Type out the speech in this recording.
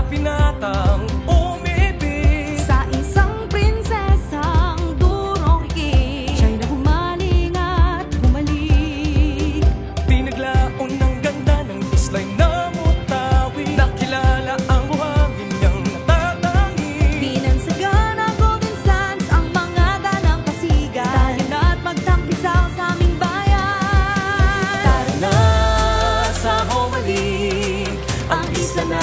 pinatang umibig sa isang prinsesang durong-rikik. Siya'y nahumaling at humalik. Pinaglaon ng ganda ng islay na mutawi. Nakilala ang buhangin niyang natatangi. Binansagan ng Golden Sands ang mga danang pasigan. Tayo na't magtampisaw sa aming bayan. Tara na sa humalik, ang isa na